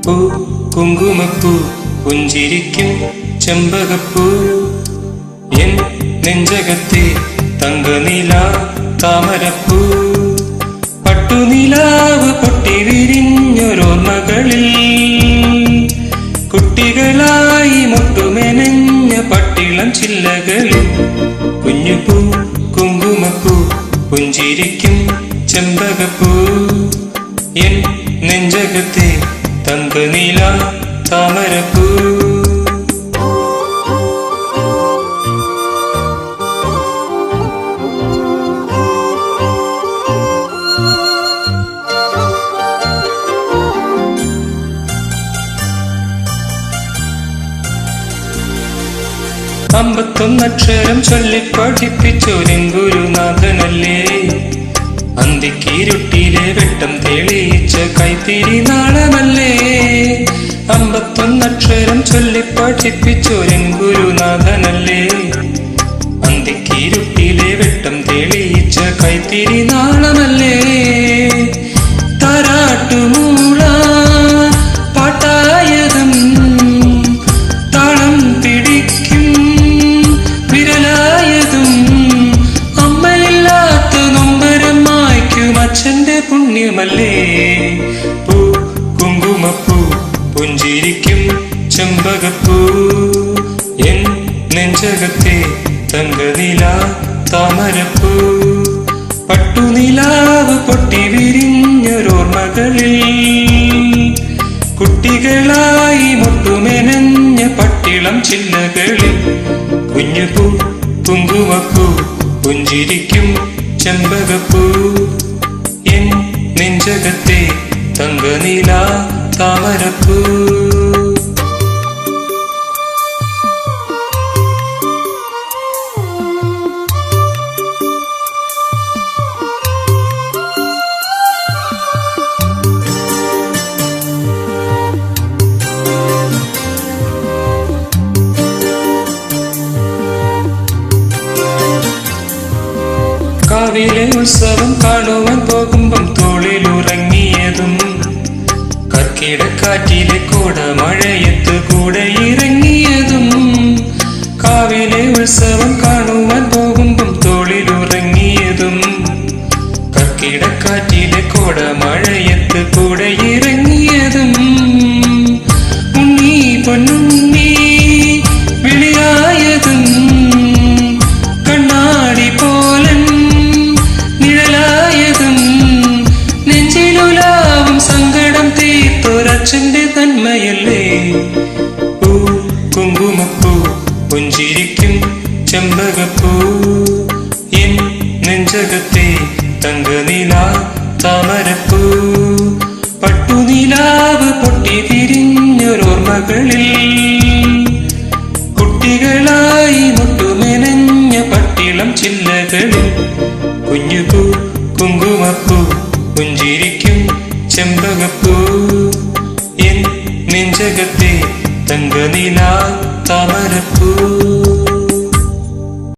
പൂ കുങ്കുമപ്പൂ പുഞ്ചിരിക്കും ചെമ്പകപ്പൂ എൻ നെഞ്ചകത്തെ തങ്കനില താമരപ്പൂ പട്ടുനിലാവ് പൊട്ടി വിരിഞ്ഞൊരോർമ്മകളിൽ കുട്ടികളായി മുട്ടുമെനഞ്ഞ പട്ടിളം ചില്ലകളിൽ കുഞ്ഞുപൂ കുങ്കുമപ്പൂ പുഞ്ചിരിക്കും ചെമ്പകപ്പൂ എൻ നെഞ്ചകത്തെ തങ്കനില താമരപ്പൂ അമ്പത്തൊന്നക്ഷരം ചൊല്ലി പഠിപ്പിച്ചോരിൻ ഗുരുനാഥനല്ലേ അന്തിക്കിരുട്ടിലെ വെട്ടം തെളിയിച്ച കൈത്തിരി നാളമല്ലേ അമ്പത്തൊന്നക്ഷരം ചൊല്ലി പഠിപ്പിച്ചോരിൻ ഗുരുനാഥനല്ലേ അന്തിക്കിരുട്ടിലെ വെട്ടം തെളിയിച്ച കൈത്തിരി നാളമല്ലേ താരാട്ടുമൂള പാട്ടായതും താളം പിടിക്കും വിരലായതും അമ്മയില്ലാത്ത നൊമ്പരം മായ്ക്കും അച്ഛന്റെ പുണ്യമല്ലേ പൂ കുങ്കുമപ്പൂ പുഞ്ചിരിക്കും ചെമ്പകപ്പൂ എൻ നെഞ്ചകത്തെ തങ്കനില താമരപ്പൂ പട്ടുനിലാവ് പൊട്ടി വിരിഞ്ഞൊരോർമ്മകളിൽ കുട്ടികളായി മുട്ടുമെനഞ്ഞ പട്ടിളം ചില്ലകളിൽ കുഞ്ഞുപൂ കുങ്കുമപ്പൂ പുഞ്ചിരിക്കും ചെമ്പകപ്പൂ എൻ നെഞ്ചകത്തെ തങ്കനില താമരപ്പൂ കാവിലെ ഉത്സവം കാണുവാൻ പോകുമ്പം തോളിലുറങ്ങിയതും കർക്കിടക്കാറ്റിലെ കോട മഴയത്ത് കൂടെ ഇറങ്ങിയതും കാവിലെ ഉത്സവം കാണുവാൻ പോകുമ്പം തോളിലുറങ്ങിയതും കർക്കിടക്കാറ്റിലെ കോട മഴയത്ത് കൂടെ ഇറങ്ങിയതും ഉണ്ണി പൊന്നുണ്ണി വിളിയായതും കണ്ണാടി പോലൻ സങ്കടം തീർത്തൊരച്ഛന്റെ തന്മയല്ലേ പൂ കുങ്കുമപ്പൂ പുഞ്ചിരിക്കും ചെമ്പകപ്പൂ എൻ നെഞ്ചകത്തെ തങ്കനില താമരപ്പൂ പട്ടുനിലാവ് പൊട്ടി വിരിഞ്ഞൊരോർമ്മകളിൽ കുട്ടികളായി മുട്ടുമെനഞ്ഞ പട്ടിളം ചില്ലകളിൽ കുഞ്ഞുപൂ കുങ്കുമപ്പൂ പുഞ്ചിരിക്കും ചെമ്പകപ്പൂ എൻ നെഞ്ചകത്തെ തങ്കനില താമരപ്പൂ